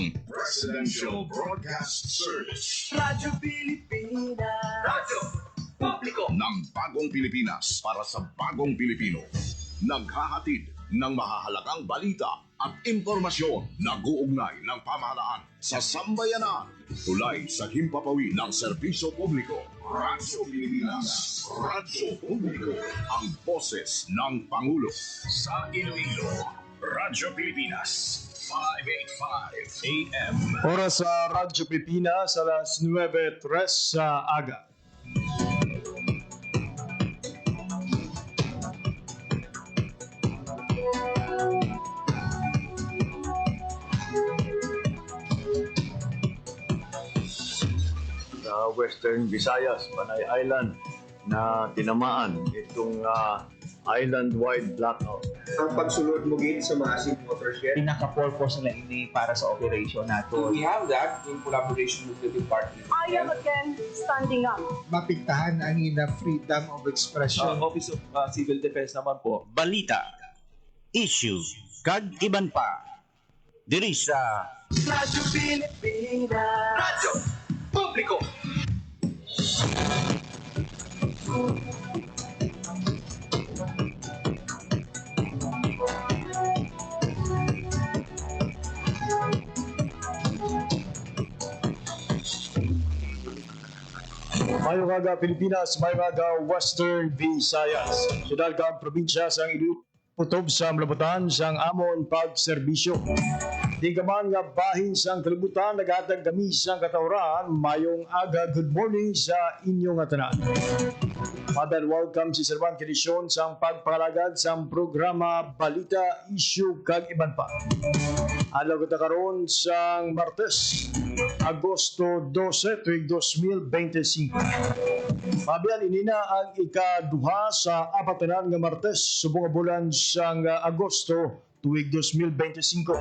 ang Presidential Broadcast Service. Radyo Pilipinas. Radyo Publiko ng Bagong Pilipinas para sa Bagong Pilipino. Naghahatid ng mahahalagang balita at impormasyon na guugnay ng pamahalaan sa sambayanan. Tulay sa himpapawid ng serbisyo publiko. Radyo Pilipinas. Radyo Publiko. Ang boses ng Pangulo. Sa Iloilo, Radyo Pilipinas. 585 AM. Oras sa Radyo Pilipinas, alas 9:03 sa aga. Sa Western Visayas, Panay Island, na tinamaan itong island-wide blackout. Ang pagsulod mo gate sa mga SIM watershed. Pinaka-purpose nila ini para sa operation nato. We have that in collaboration with the department. I am again standing up. Mapigtahan ang ina freedom of expression. Office of Civil Defense naman po. Balita, issue, kag iban pa. Diri sa Radyo Pilipinas. Radyo Publiko. Mayong aga Pilipinas, mayong aga Western Visayas. Sudal ka ang probinsya sa Iloilo, putob sa malabutan sang amon pagserbisyo. Di ka man nga bahin sang kalibutan, naghatag kami sang katawran, mayong aga good morning sa inyong atanan. Mother, welcome si Servan Kedisyon sang pagpalagad sang programa Balita, Issue, kag iban pa. Alaw kita karon sang Martes, Agosto 12, tuig 2025. Mabiyan inina ang ikaduha sa apatanan nga Martes, subong bulan sang Agosto, tuig 2025.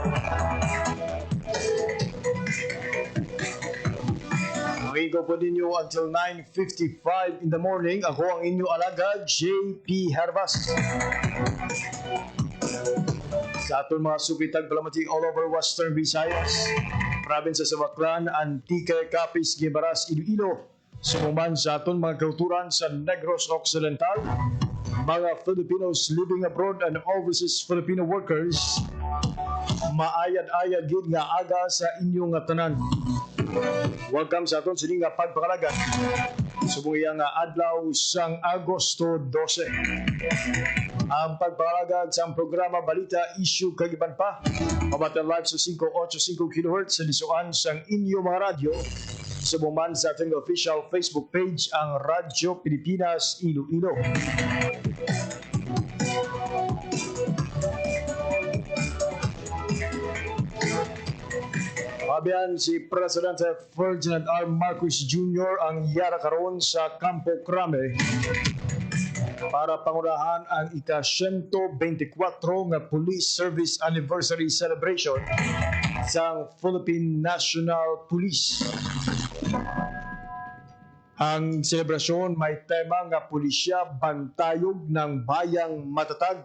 Makigo po ninyo until 9:55 in the morning. Ako ang inyo alagad, JP Hervas. Sa atong mga supitag palamating all over Western Visayas, province sa Baclan, Antique, Capiz, Guimaras, Iloilo, sumuman sa atong mga kauturan sa Negros Occidental, mga Filipinos living abroad and overseas Filipino workers, maayad-ayad gid nga aga sa inyong tanan. Welcome sa aton sining nga pagpakalagan. Sumuya nga adlaw sang Agosto 12. Ang pagpakalagan sa programa Balita, Issue, kag iban pa. Mabatan live sa 585 kHz sa lisuan sang inyo mga radyo. Sumuman sa ating official Facebook page, ang Radyo Pilipinas Iloilo. Mabiyan si Presidente Ferdinand R. Marcos Jr. ang yara karon sa Campo Crame para pangunahan ang ika-124 nga Police Service Anniversary Celebration sa Philippine National Police. Ang selebrasyon may tema nga pulisya bantayog ng bayang matatag.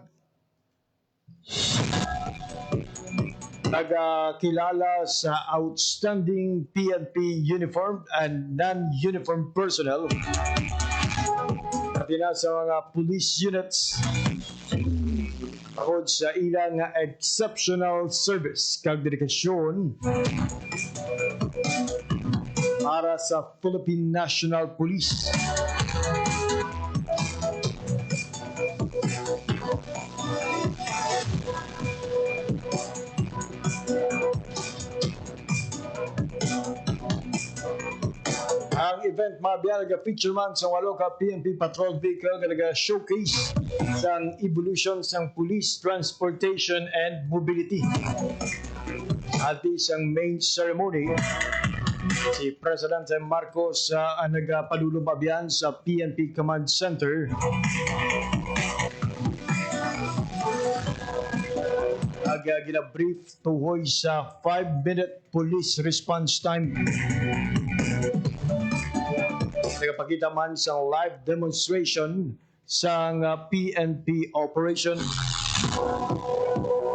Nagkilala sa outstanding PNP uniformed and non-uniformed personnel pati na sa mga police units akod sa ilang exceptional service kag dedikasyon para sa Philippine National Police. Ang event mabiyag feature man sa walo ka PNP patrol vehicle nga showcase sang evolution sang police transportation and mobility. At isang main ceremony, si Presidente Marcos ang nagpalulumabiyan sa PNP Command Center. Ginabrief tuhoy sa 5-minute police response time. Nagpakita man sa live demonstration sa PNP operation.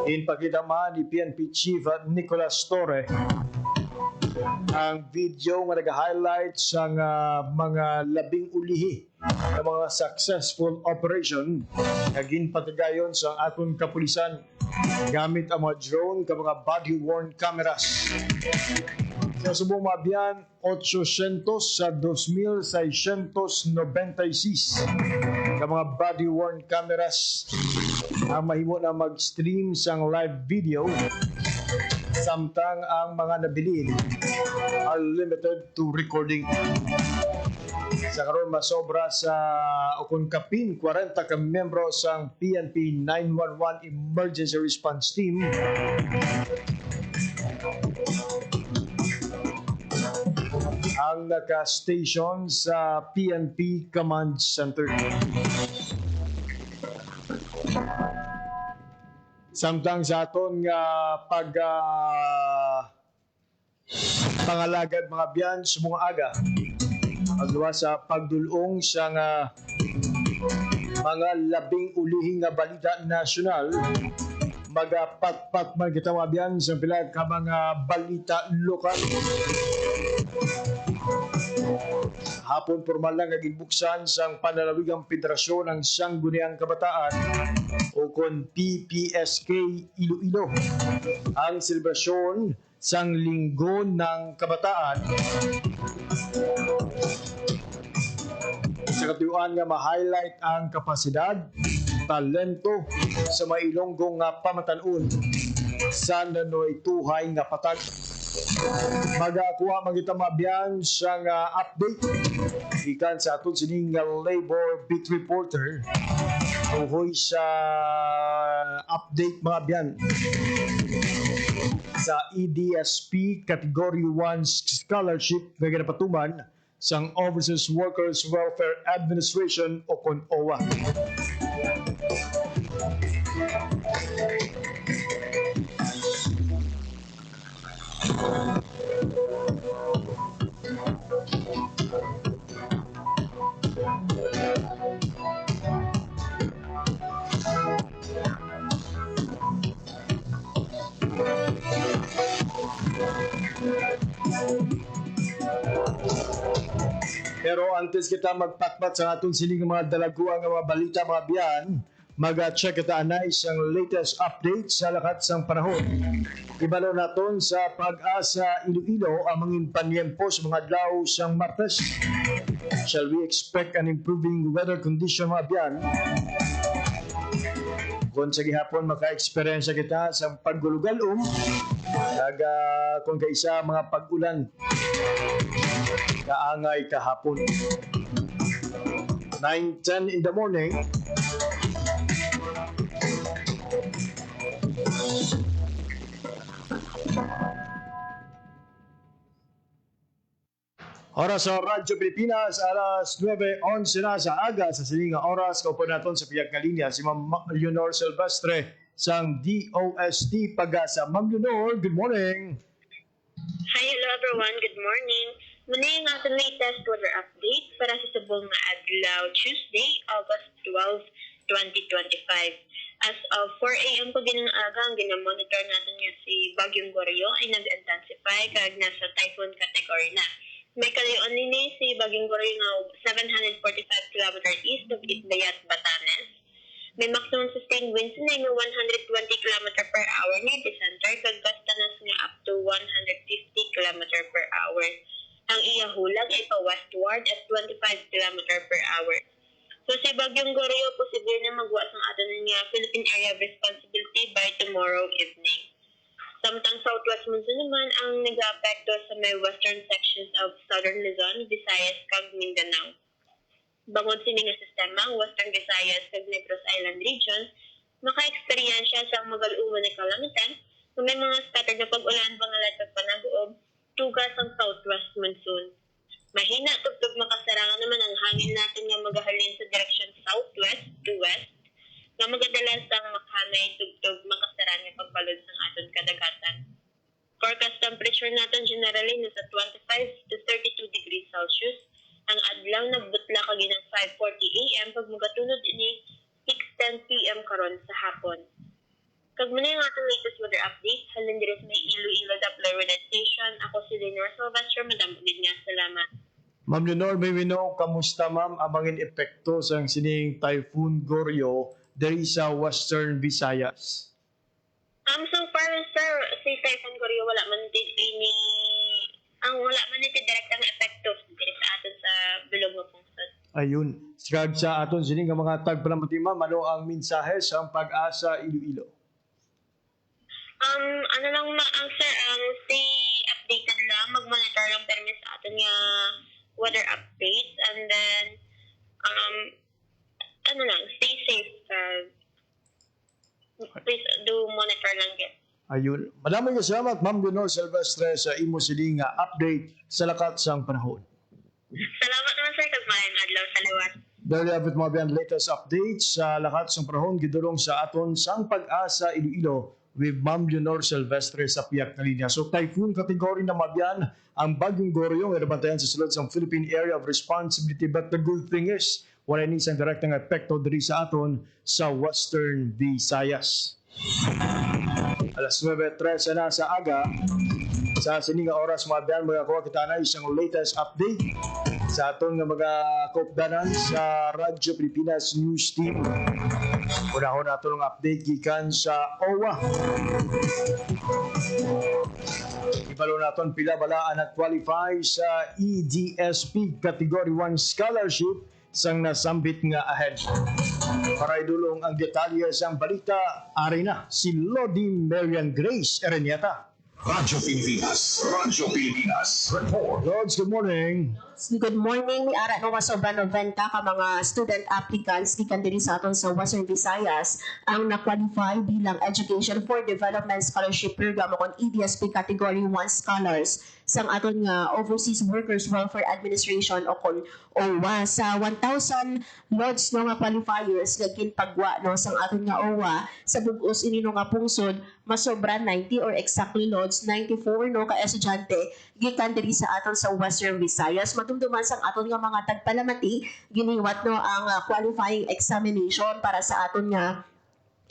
Inpakita man ni PNP Chief Nicolas Torre ang video nga nag-highlight sa mga labing ulihi ng mga successful operation na ginpatigayon sa aton kapulisan gamit ang mga drone ka mga body-worn cameras. Sa subong mabiyan, 800 sa 2,696 ka mga body-worn cameras ang mahimo na mag-stream sang live video samtang ang mga nabili are limited to recording. Sa karon masobra sa ukon kapin 40 ka miyembro sang PNP 911 Emergency Response Team ang naka-station sa PNP Command Center. Samtang sa aton nga pangalagad mga biyan sa mga aga pagluwa sa pagdulong sa mga labing ulihing nga balita nasyonal magapatpat man kita mga biyan sa pila ka mga balita lokal. Hapon formal lang nagibuksan sang Panlalawigang Federasyon ng Sangguniang Kabataan o kon PPSK Iloilo ang selebrasyon sang Linggo ng Kabataan sa katuyuan nga ma-highlight ang kapasidad, talento sa mga Ilonggong nga pamatanon sa nanoy tuhay nga patag. Magakuha magita mabiyan sa update ikan sa aton sining labor beat reporter uhoy sa update mga biyan sa EDSP Category 1 Scholarship na ginapatuman sang Overseas Workers Welfare Administration o kon OWA. Pero antes kita magpatpat sa aton sining mga dalaguan nga mga balita mga biyan, mag-check kita anay ang latest update sa lakat sang panahon. Ibalo naton sa Pag-asa Iloilo ang mga panyempo sa mga adlaw sang Martes. Shall we expect an improving weather condition mga biyan? Kung sa gihapon maka-experience kita sa paggulugalom, kung kaisa mga pag-ulan kaangay kahapon. 9:10 in the morning. Oras sa Radyo Pilipinas, alas 9:11 na sa aga sa silinga oras. Kaupo natin sa piyag na linya si Ma'am Leonor Silvestre sang DOST Pag-asa. Ma'am Leonor, good morning. Hi, hello everyone. Good morning. Muna yung ating latest weather update para sa subong na adlaw Tuesday, August 12, 2025. As of 4 a.m. po ginang aga, ang ginamonitor natin nga si Bagyong Goryo ay nag-intensify kag nasa typhoon category na. May kalayon nini si Bagyong Goryo nga 745 km east of Itbayat, Batanes. May maximum sustained winds na nga 120 km per hour near the center kag gastanas nga up to 150 km per hour. Ang iya hulag ay pa-westward at 25 km per hour. So si Bagyong Goryo, posible na magwas ang aton nga Philippine Area of Responsibility by tomorrow evening. Samtang southwest monsoon naman ang nag-aapekto sa may western sections of southern Luzon, Visayas, kag Mindanao. Bangod sini nga sistema, ang western Visayas kag Negros Island region, maka-eksperyensya sa magaluman na kalamitan kung may mga scattered na pag-ulan pangalat at panaguob, tugas ang southwest monsoon. Mahina tugtog makasarangan naman ang hangin natin nga magahalin sa direksyon southwest to west, nga magadalas ang makhanay tugtog makasaran nga pagbalod sang aton kadagatan. Forecast temperature natin generally nasa 25 to 32 degrees Celsius. Ang adlaw nagbutla kag ng 5:40 AM pag magatunod ini 6:10 PM karon sa hapon. Kag muna yung atong latest weather update. Halin diri sa may Iloilo Doppler Weather Station. Ako si Lenore Sylvester. Madam, ugid nga. Salamat. Ma'am Leonor, may we know, kamusta ma'am ang mga epekto sa sining Typhoon Goryo diri sa Western Visayas? So far, sir, si Typhoon Goryo wala man dito direktang epekto diri sa aton sa bilog nga pungsod. Ayun. Skag sa aton sining nga mga tagpalamati ma'am, ano ang mensahe sa Pag-asa Iloilo? Ano lang ang sir, stay updated lang, mag-monitor lang permis sa aton nga weather updates, and then stay safe. Please do monitor lang yun. Ayun. Maraming salamat Ma'am Leonor Sylvestre sa imo sining nga update sa lakat sang panahon. Salamat naman sir, kag maayong adlaw sa liwat. Dahil abot mo ang latest updates sa lakat sang panahon gidulong sa aton sang Pag-asa Iloilo with Ma'am Leonor Sylvestre sa piyak na linya. So typhoon category na mabyan ang Bagyong Goryo nga nabantayan sa sulod sa Philippine Area of Responsibility, but the good thing is wala ni isang direktang epekto diri sa aton sa Western Visayas. Alas 9:13 na sa aga sa sininga oras mabyan mga kuha kita na isang latest update sa aton nga mga kopdanan sa Radyo Pilipinas News Team. Unahon nato ng update gikan sa OWA. Ibalo naton pila balaan at qualify sa EDSP Category 1 Scholarship sang nasambit nga ahead. Para idulong ang detalye sa balita, ari na si Lodi Marian Grace Erenieta. Radyo Pilipinas. Report. Lods, good morning. Good morning. May ara nga sobra 90 ka mga student applicants gikan diri sa aton sa Western Visayas ang na-qualify bilang Education for Development Scholarship Program o EDSP Category 1 Scholars sang aton nga Overseas Workers Welfare Administration o kon OWA. Sa 1,000 lods no nga qualifiers nga ginpagwa no sang aton nga OWA sa bug-os ini no nga pungsod masobra 90 or exactly lods 94 no ka estudyante gikan diri sa aton sa Western Visayas. Madumduman sang aton nga mga tagpalamati giniwat no ang qualifying examination para sa aton nga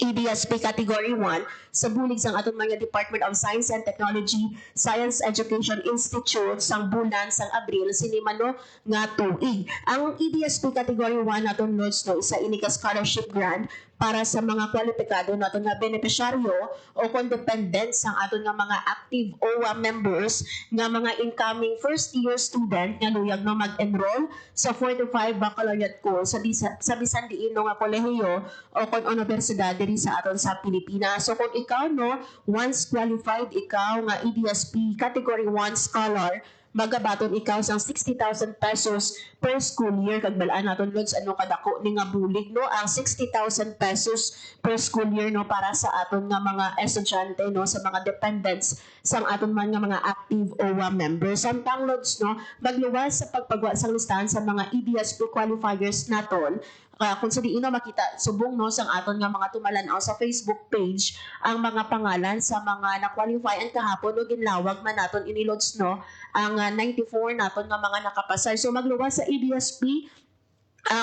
EDSP Category 1 sa bulig sang aton mga Department of Science and Technology Science Education Institute sang bulan sang Abril sinimano nga tuig. Ang EDSP Category 1 naton lods no isa ini ka scholarship grant para sa mga kwalipikado naton nga benepisyaryo o kung dependent sang aton nga mga active OWA members nga mga incoming first year student nga luyag no mag-enroll sa 4 to 5 baccalaureate course sa bisan diin no nga kolehiyo o kung universidad diri sa aton sa Pilipinas. So kung ikaw no once qualified ikaw nga EDSP Category 1 scholar, magabaton ikaw sang 60,000 pesos per school year. Kag balaan naton lods ano kadako ni nga bulig no ang 60,000 pesos per school year no para sa aton nga mga estudyante no sa mga dependents sang aton man nga mga active OWA members. Samtang lods no magluwas sa pagpagwa sang listahan sa mga EDSP qualifiers naton. Kung sa diino makita subong no sang aton nga mga tumalanaw sa Facebook page ang mga pangalan sa mga na-qualify and kahapon no ginlawag man naton inilods no ang 94 naton nga mga nakapasar. So magluwas sa EDSP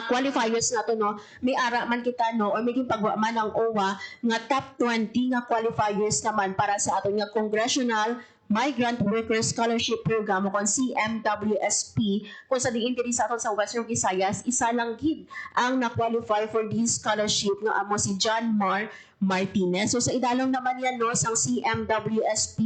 qualifiers nato no may ara man kita no or may pagwa man ang OWA nga top 20 nga qualifiers naman para sa aton nga Congressional Migrant Worker Scholarship Program o kon CMWSP. Kung sa diin diri sa aton sa Western Visayas isa lang gid ang na-qualify for this scholarship nga amo si John Mar Martinez. So sa idalong naman yan no sang CMWSP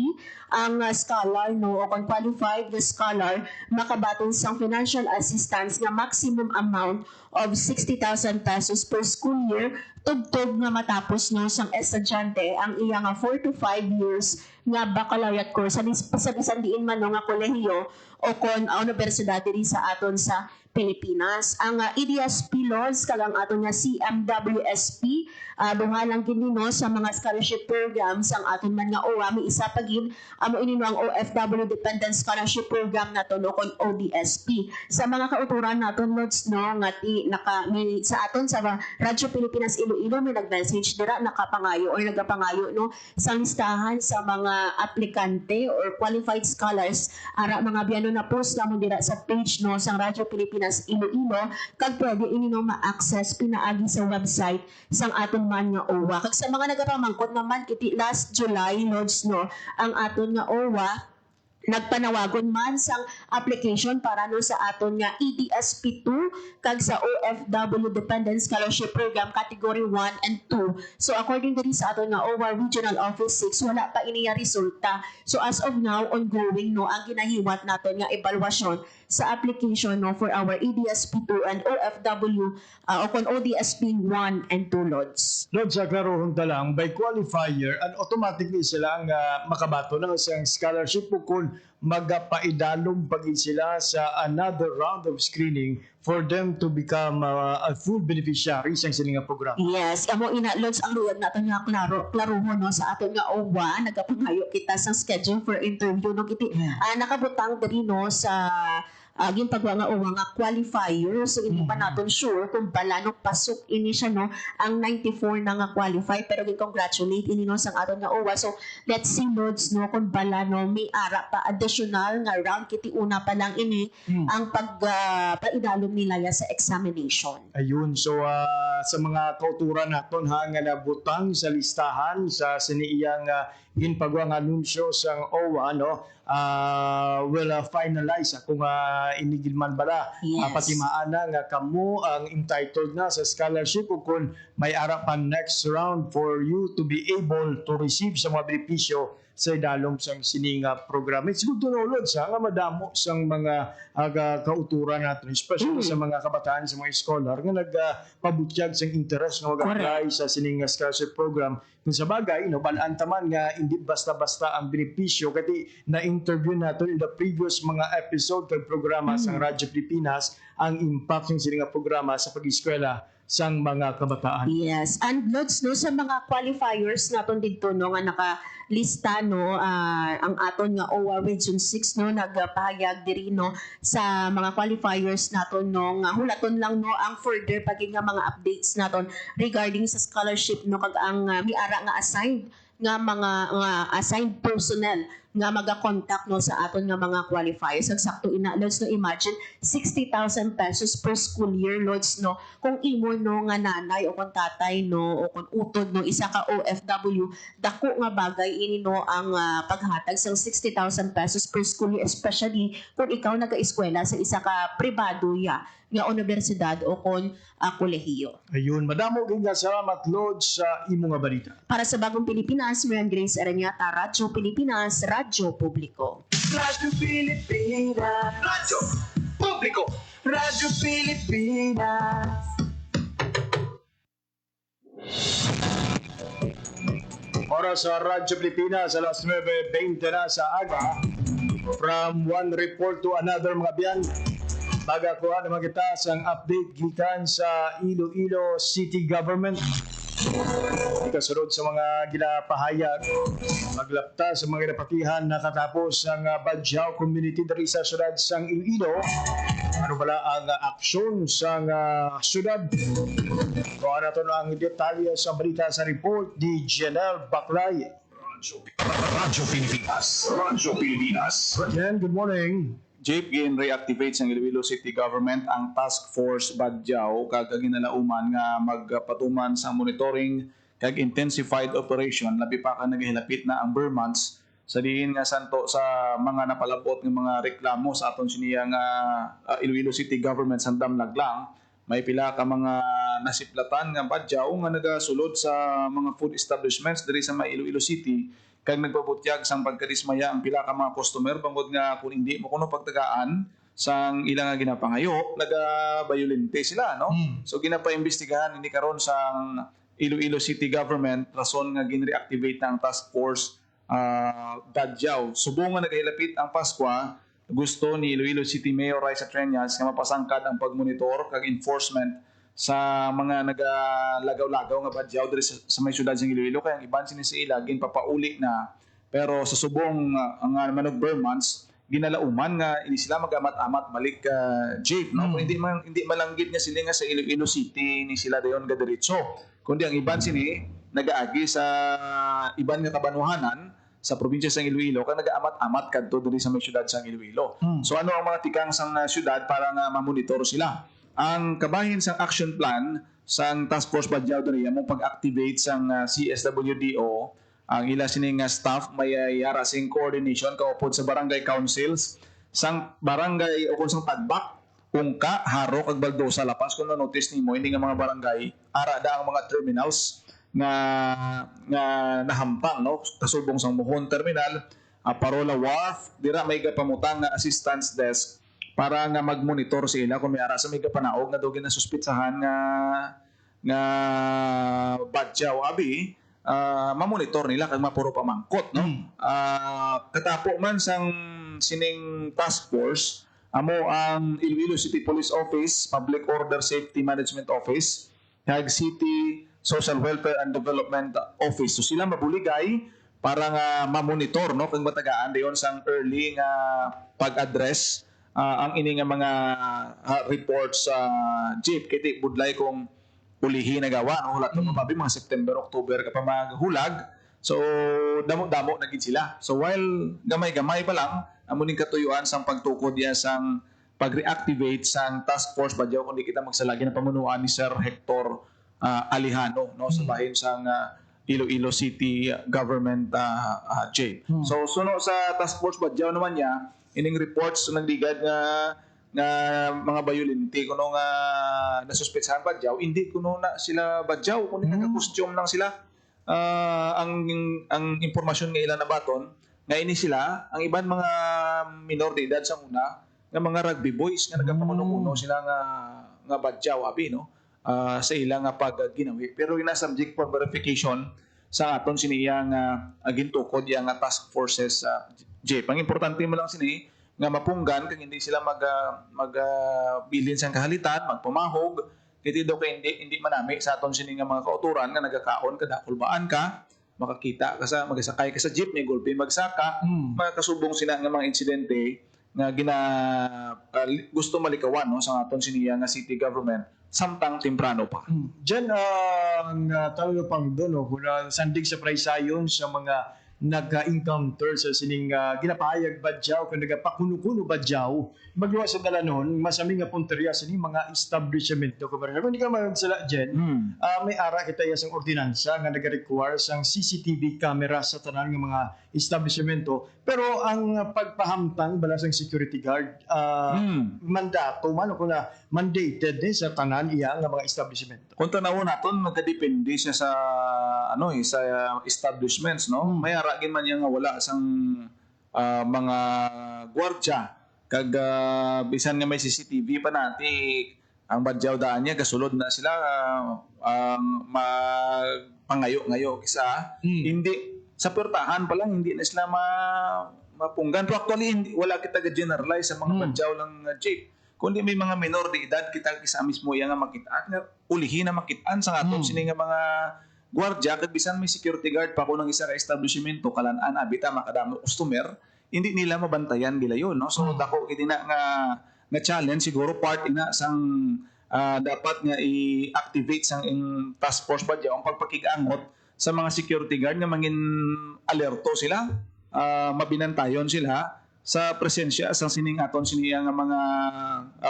ang scholar no o kung qualified na scholar makabaton sang financial assistance nga maximum amount of 60,000 pesos per school year tugtog nga matapos no sang estudyante ang iya nga 4 to 5 years nga baccalaureate course sa bisan diin man no nga kolehiyo o kon universidad diri sa aton sa Pilipinas. Ang EDSP laws kagang aton nga CMWSP duhalang gid no sa mga scholarship programs ang aton man nga OWA may isa pa gid amo ini no ang OFW Dependent Scholarship Program naton o kon ODSP. Sa mga kauturan naton lods no nga may sa aton sa Radyo Pilipinas Iloilo may nag-message dira nakapangayo or nagapangayo no sa listahan sa mga aplikante or qualified scholars ara mga biyano na post kamo dira sa page no sang Radyo Pilipinas Iloilo kag pwede ini no ma-access pinaagi sa website sang aton man nga OWA. Kag sa mga nagapamangkot naman kiti last July Lords no ang aton nga OWA nagpanawagon man sang application para no sa aton nga EDSP2 kag sa OFW Dependent Scholarship Program Category 1 and 2. So according diri sa aton nga OWA Regional Office 6 wala pa iniya resulta. So as of now ongoing no ang ginahiwat naton nga evaluation sa application no for our EDSP2 and OFW o kon ODSP 1 and 2 Lods. Lord, sa klarohon ta lang, by qualifier, and automatically sila ang makabato ng isang scholarship o kung magapaidalog pagin sila sa another round of screening for them to become a full beneficiary sa sininga program. Yes, amo ina Lods ang luwag naton nga klarohon no sa aton nga OWA nagapangayo kita sa schedule for interview no kiti nakabutang diri no sa ginpagwa nga OWA nga qualifier, so hindi pa natin sure kung bala no pasok ini siya no ang 94 na nga qualify, pero gin-congratulate ini no sang aton nga OWA. So let's see Lods no kung bala no may ara pa additional nga round kiti una pa lang ini ang paidalom nila ya sa examination. Ayun, so sa mga kauturan naton ha nga nabutang sa listahan sa siniiyang ginpagwa nga anunsyo sang OWA no will finalize kung inigil man bala pati maana nga kamo ang entitled na sa scholarship o kung may ara pa next round for you to be able to receive sa mga benepisyo sa idalom sang sininga program. It's good to know, Lord, sa nga madamo sang mga kauturan natin, especially sa mga kabataan, sa mga scholar, nga nagpabutyag sang interest nga mag-apply sa sininga scholarship program. Kung sa bagay, balaan taman nga hindi basta-basta ang benepisyo. Kati na-interview natin in the previous mga episode kag programa sang Radyo Pilipinas ang impact ng sininga programa sa pag-eskwela sang mga kabataan. Yes, and Lods no sa mga qualifiers naton dito no nga nakalista no ang aton nga OWA Region 6 no nagpahayag diri no sa mga qualifiers naton no nga hulaton lang no ang further paging nga mga updates naton regarding sa scholarship no kag ang may ara nga assigned nga mga assigned personnel nga maga-contact no sa aton nga mga qualifiers. Eksakto ina Lods no imagine 60,000 pesos per school year Lods no kung imo no nga nanay o kung tatay no o kung utod no isa ka OFW dako nga bagay ini no ang paghatag sang 60,000 pesos per school year, especially kung ikaw naga-eskwela sa isa ka pribado ya nga universidad o kung kolehiyo. Ayun, madamo nga salamat Lods sa imo nga balita. Para sa Bagong Pilipinas, Marian Grace Aranyata, Radyo Pilipinas, Radyo Publiko. Radyo Pilipinas. Radyo Publiko. Radyo Pilipinas. Oras sa Radyo Pilipinas, alas 9:20 na sa aga. From one report to another mga biyan. Magakuha naman kita sang update gikan sa Iloilo City Government. Ikasunod sa mga ginapahayag, maglapta sa mga napatihan nakatapos ang Badjao Community dari sa syudad sang Iloilo. Ano pala ang aksyon sa syudad? Kuha na ito ang detalye sa balita sa report ni Janelle Baclay. Radyo Pilipinas. Radyo Pilipinas. Jen, good morning. Jeep gin reactivate sa Iloilo City Government ang Task Force Badjao kag ginalauman nga magpatuman sa monitoring kag intensified operation labi pa ka nagahilapit na ang bare months sa diin nga santo sa mga napalabot ng mga reklamo sa aton siniya nga Iloilo City Government sa Damlaglang. May pila ka mga nasiplatan nga Badjao nga nagasulod sa mga food establishments diri sa Iloilo City kag nagpabutyag sang pagkadismaya ang pila ka mga customer bangod nga kung hindi mo kuno pagtagaan sang ilang nga ginapangayo nagabayolente sila no. So ginapaimbestigahan ini karon sang Iloilo City Government rason nga ginreactivate ang task force Badjao. Subong nga nagahilapit ang Pasko, gusto ni Iloilo City Mayor Raisa Treñas nga mapasangkad ang pagmonitor kag enforcement sa mga nagalagaw-lagaw nga Badjao diri sa may syudad sa Iloilo kaya ang iban sini sa ila ginpapauli na pero sa subong ang manog bare months ginalauman nga hindi sila magamat-amat balik jeep no kung hindi malanggit nga sila nga sa Iloilo City ni sila dayon ga diretso kundi ang iban sini nagaagi sa iban nga kabanuhanan sa probinsya sa Iloilo kaya nagaamat-amat kadto diri sa may syudad sa Iloilo. So ano ang mga tikang sang syudad para nga mamonitor sila? Ang kabahin sa action plan sang task force badyaw diri among pag-activate sang CSWDO ang ila sining staff may yara sing coordination kaupod sa barangay councils sang barangay o kung sang tagbak Ungka, Haro, kag Baldosa, Lapas kung na-notice nimo hindi nga mga barangay ara da ang mga terminals nga nahampang no kasubong sang Mohon Terminal, Parola Wharf, dira may gapamutang nga assistance desk para nga mag-monitor sila kung may ara sa may kapanaog nga dugay na suspitsahan nga badyaw abi mamonitor nila kag mapuro pamangkot no. Katapo man sang sining task force amo ang Iloilo City Police Office, Public Order Safety Management Office, kag City Social Welfare and Development Office. So sila mabuligay para nga mamonitor no kag matagaan dayon sang early nga pag-address ang ini nga mga reports sa jeep kiti budlay kung ulihi na gawa no hulat no mabi mga September, October ka pa maghulag. So damo-damo na gid sila. So while gamay-gamay pa lang amo ning katuyuan sang pagtukod diya sang pag-reactivate sang task force badyaw kundi kita magsalagi na pamunuan ni Sir Hector Alejano no sa bahin sang Iloilo City Government jail. So suno sa task force badyaw naman niya ining reports nagligad nga mga bayulinti kuno nga nasuspetsahan badyaw hindi kuno na sila badyaw kundi naka-costume lang sila. Ang impormasyon nga ilan na baton nga ini sila ang iban mga minor de edad sa una nga mga rugby boys nga nagapamuno sila nga badyaw abi no sa ilang nga pagginawi pero ina subject for verification sa aton siniya nga gintukod yang nga task forces J. Ang importante mo lang sini nga mapunggan kag hindi sila bilin sang kahalitan magpumahog kiti do kay hindi manami sa aton sini nga mga kauturan nga nagakaon kada kulbaan ka makakita ka sa magsakay ka sa jeep ni gulpi magsaka makasubong sila nga mga insidente nga gusto malikawan no sa aton siniya nga city government samtang temprano pa. Diyan ang talaga pang doon no kung sandig sa praysayon sa mga nag-encounter sa sining ginapahayag badyaw kung nagapakuno-kuno badyaw magluwa sa dalanon masami nga punteriya sa mga establishmento kung hindi ka magsala dyan may ara kita yasang ordinansa nga nag-require sang CCTV camera sa tanan ng mga establishmento pero ang pagpahamtang bala sang security guard mandato man kung na mandated sa tanan iya nga mga establishmento kung tanawon naton nagdepende siya sa sa establishments no may ara gin man nga wala sang mga gwardiya kag bisan nga may CCTV pa nati ang badyaw daan niya gasulod na sila pangayo-ngayo kisa hindi sa pertahan pa lang hindi na sila mapunggan pero actually hindi, wala kita ga-generalize sa mga badyaw lang jeep kundi may mga minor de edad kita isa mismo yang nga makitaan nga ulihin na makitaan sa aton sini nga mga gwardiya kag bisan may security guard pa ko ng isa ka establishmento kalan-an abita makadamo customer hindi nila mabantayan nila yon no so dako kiti na nga challenge siguro part ina sang dapat nga i-activate sang task force badyaw ang pagpakig-angot sa mga security guard nga mangin alerto sila mabinantayon sila sa presensya sa sining aton siniya nga mga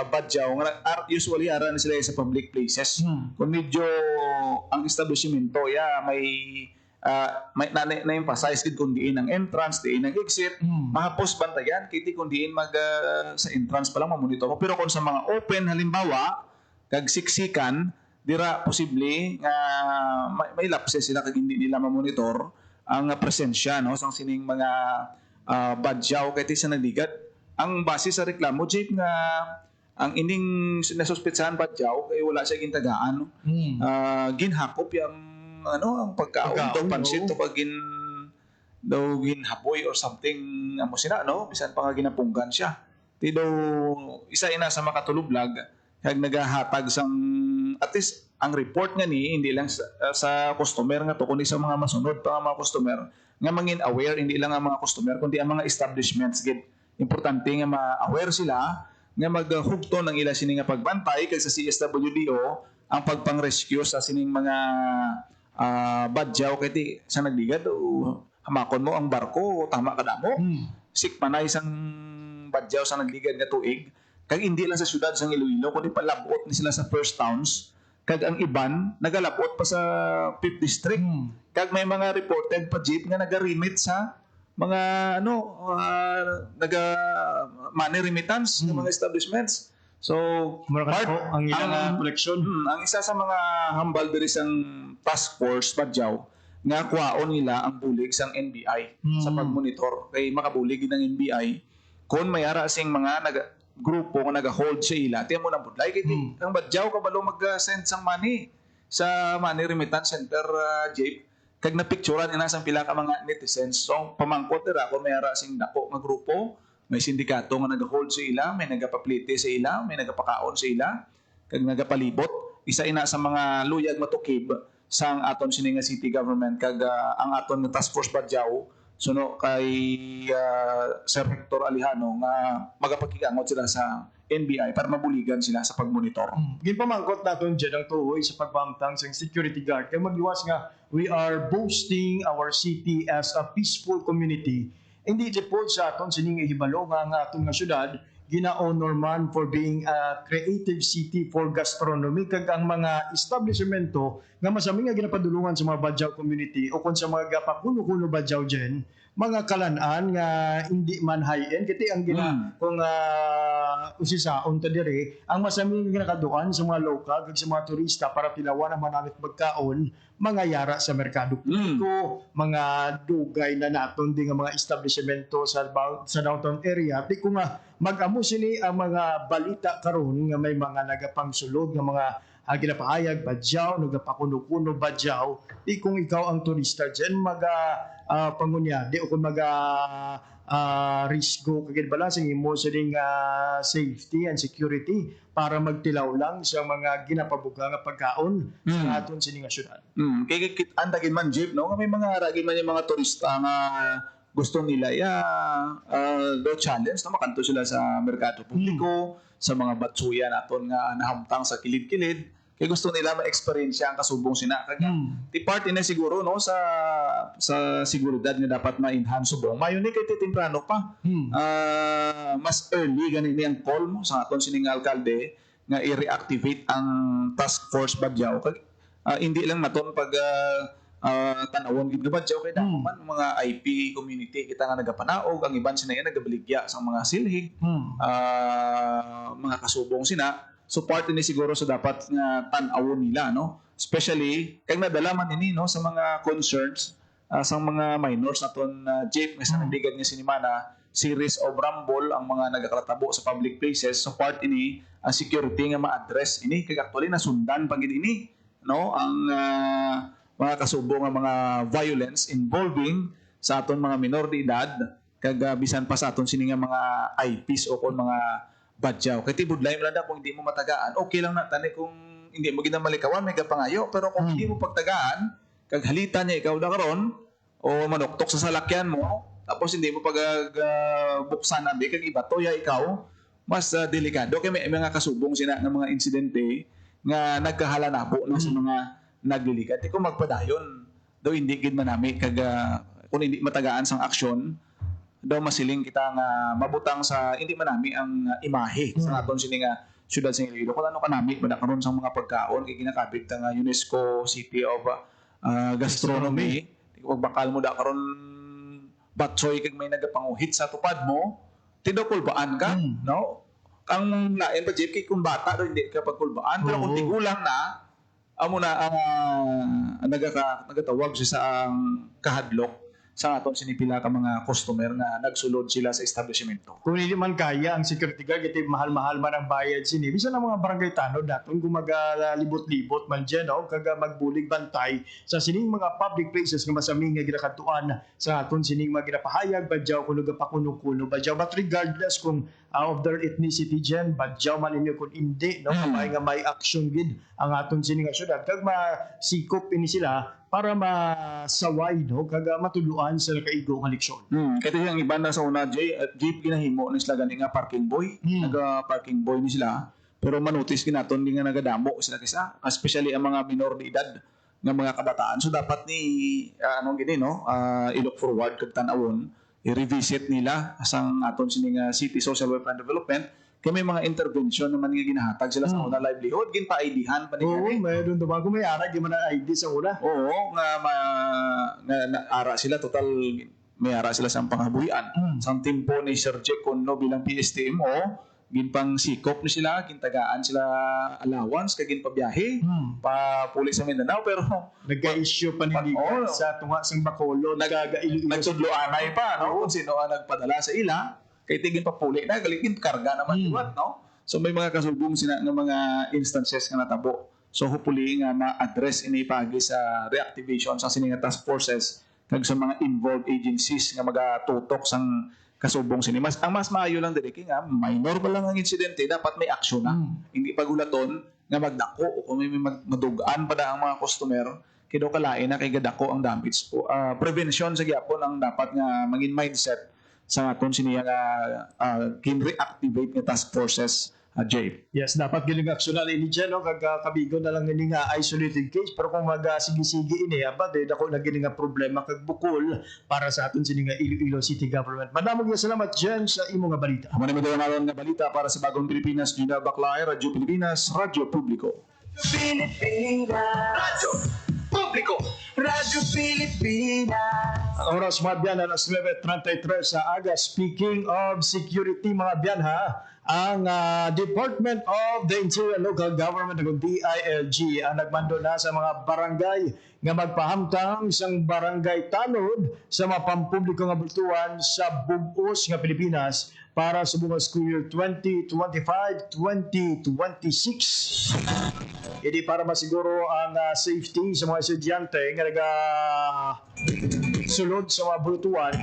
badyaw nga usually ara na sila sa public places kung medyo ang establishmento may na-emphasize kung diin ang entrance diin ang exit mahapos bantayan kiti kung diin sa entrance pa lang mamonitor mo pero kung sa mga open halimbawa kag siksikan dira posible nga may lapses sila kag hindi nila mamonitor ang presensya no sang sining mga badyaw kay sa nagdigat ang base sa reklamo jeep nga ang ining nasuspetsahan badyaw kay wala siya gintagaan no? Ginhakop yang ang pagkaon daw pansit to pag ginhapoy or something amo sina no bisan pa nga ginapunggan siya ti daw isa ina sa makatulublag kag nagahatag sang at least ang report nga ni hindi lang sa customer nga to kundi sa mga masunod pa nga mga customer nga mangin aware hindi lang ang mga customer kundi ang mga establishments gid importante nga ma-aware sila nga maghugton ng ila sini nga pagbantay kay sa CSWDO ang pagpang-rescue sa sining mga badyaw kay sa nagligad hamakon mo ang barko tama kada mo sikpanay sang badyaw sa nagligad nga tuig kag hindi lang sa syudad sang Iloilo kundi palabot ni sila sa first towns kag ang iban nagalapot pa sa 5th district. Kag may mga reported pa jeep nga naga-remit sa mga naga money remittance ng mga establishments. So, ang ilang koleksyon. Ang isa sa mga hambal diri sang task force Badyaw nga kuhaon nila ang bulig sang NBI sa pagmonitor kay makabulig ng NBI kung may ara sing mga grupo nga naga-hold sa ila tiyan mo nang budlay kay ang Badyaw kabalo mag-send sang money sa money remittance center Jape kag napicturean ina sang pila ka mga netizens. So pamangkot dira kung may ara sing dako nga grupo, may sindikato nga nag-hold sa ila, may nagapaplite sa ila, may nagapakaon sa ila, kag nagapalibot. Isa ina sa mga luyag matukib sang aton sini nga city government kag ang aton nga task force Badyaw suno kay Sir Hector Alejano nga magapagkikangot sila sa NBI para mabuligan sila sa pagmonitor. Ginpamangkot naton dyan ang tuhoy sa pagbamtang sa security guard. Kaya magiwas nga, we are boasting our city as a peaceful community. Hindi po sa aton sining ihibalo nga aton nga syudad gina-honor man for being a creative city for gastronomy kag ang mga establishmento nga masami nga ginapadulungan sa mga Badyaw community o kung sa mga pakuno-kuno Badyaw dyan, mga kalan-an nga hindi man high-end kiti ang kung usisaon ta dire ang masami nga ginakaduan sa mga lokal kag sa mga turista para tilawan ang manamit magkaon mga yara sa merkado publiko, mga dugay na naton di nga mga establishmento sa downtown area. Di ko nga mag-amo sini ang mga balita karon nga may mga nagapangsulod nga mga ginapahayag Badyaw, nagapakuno-kuno Badyaw. Di kung ikaw ang turista dyan, pangunyadi o kung risgo kagid balasing imo sa ding safety and security para magtilaw lang sa mga ginapabuga nga pagkaon sa aton sini nga syudad. Kay andagin man jeep no, may mga ragin man yung mga turista nga gusto nila do challenge na makanto sila sa merkado publiko, sa mga batsuya naton nga nahamtang sa kilid-kilid. Kaya gusto nila ma-experience ang kasubong sina. Kaya ti part na siguro no sa seguridad nga dapat ma-enhance subong. Mayon ni kay temprano pa. Mas early ganini ang call mo sa aton sining alkalde nga i-reactivate ang task force Badyaw. Hindi lang naton pag tanawon gid nga Badyaw kay dako man mga IP community kita nga nagapanaog ang iban sina nagabaligya sa mga silhig. Mga kasubong sina. So part ni siguro sa dapat nga tan-awon nila no, especially kag nadala man ini no sa mga concerns sa mga minors naton Jeep nga sa nagdigad nga sinimana series of rumble ang mga nagakalatabo sa public places. So part ini ang security nga ma-address ini kag actually nasundan pagid ini no ang mga kasubong nga mga violence involving sa aton mga minor de edad kag bisan pa sa aton sini nga mga IPs o kon mga Badyaw. Kaya tibudlay mo lang kung hindi mo matagaan, okay lang na tani kung hindi mo ginamalikawan, may kapangayo. Pero kung hindi mo pagtagaan, kag halita niya ikaw na karon o manuktok sa salakyan mo, tapos hindi mo pagbuksan na kag iba, toya ikaw, mas delikado. Kaya may mga kasubong sila ng mga insidente nga nagkahalanabo na sa mga naglilikad. Kung magpadayon, daw hindi gid manami kag kung hindi matagaan sang aksyon, daw masiling kita nga mabutang sa hindi manami ang imahe sa aton sini nga syudad sa Iloilo. Kung ano kanami bada karon sang mga pagkaon kay ginakabit nga UNESCO City of Gastronomy. Kung bakal mo da karon batsoy kag may nagapanguhit sa tupad mo, tidokulbaan ka, no? Ang lain pa jeep kung bata do hindi ka pagkulbaan, pero kung tigulang na amo na ang nagatawag siya sa ang kahadlok sa aton sinipila ka mga customer na nagsulod sila sa establishmento. Kung hindi man kaya ang security guard, ito mahal-mahal man ang bayad sini. Bisa na mga barangay tanod natin kung magalibot-libot man dyan, no? Kag magbulig bantay sa sining mga public places nga masaming nga ginakatuan sa aton sining mga ginapahayag, Badyaw kung nagapakuno-kuno, Badyaw. But regardless kung of their ethnicity dyan, Badyaw man inyo kung hindi, no? Kamay nga may action gid ang aton sining nga syudad. Kag masikop ini sila para masaway no kag matuluan sa nakaigo nga leksyon. Kaya yung iba na sa una jeep ginahimo ni sila gani nga parking boy, naga parking boy ni sila. Pero manutis ginaton di nga nagadamo sila kisa, especially ang mga minor de edad nga mga kabataan. So dapat ni anong gini no, i-look forward kag tan-awon, i-revisit nila sang aton sini nga City Social Welfare and Development Kaya may mga intervention naman nga ginahatag sila sa una livelihood, ginpa-IDhan pa Oo, nila. mayroon dumago may ara, di man na ID sa una. Oo, nga ara sila total may ara sila sa panghabuyan. Sa timpo ni Sir Jack Conno bilang PSTMO, ginpang sikop ni sila, gintagaan sila allowance kagin pabiyahe pa puli sa Mindanao pero Nagka-issue paninigan sa tunga sang Bacolod, nagtudloanay pa no kung sino ang nagpadala sa ila kay tigin pa puli na galigin karga naman iwat no. So may mga kasubong sina ng mga instances nga natabo. So hopefully nga ma-address ini pagi sa reactivation sa sininga task forces kag sa mga involved agencies nga magatutok sang kasubong sini. Ang mas maayo lang diri nga minor pa lang ang insidente, dapat may aksyon na. Hindi pagulaton nga magdako o kung may madugaan pa da ang mga customer kay do kalain na kay gadako ang damage. Prevention sa gyapon ang dapat nga mangin mindset sa aton siniya nga kin-reactivate nga task forces. Jay. Yes, dapat giling aksyonan ini dyan, no? Kabigo na lang ini nga isolated case. Pero kung mag-sige-sige ini, abad, dako na gini nga problema kag bukol para sa aton sini nga Iloilo City Government. Madamog nga salamat dyan sa imo nga balita. Amo na madawanalan nga balita para sa Bagong Pilipinas, Gina Baclair, Radyo Pilipinas, Radyo Publiko. Pilipinas. Radyo Publiko. Radyo Pilipinas. Ang oras mga biyan, alas 9:33 sa aga. Speaking of security mga biyan ha, ang Department of the Interior and Local Government o DILG ang nagmando na sa mga barangay nga magpahamtang sang barangay tanod sa mga pampubliko nga bultuan sa bug-os nga Pilipinas para sa buong school year 2025-2026. Hindi para masiguro ang safety sa mga estudyante nga sulod sa mga bultuan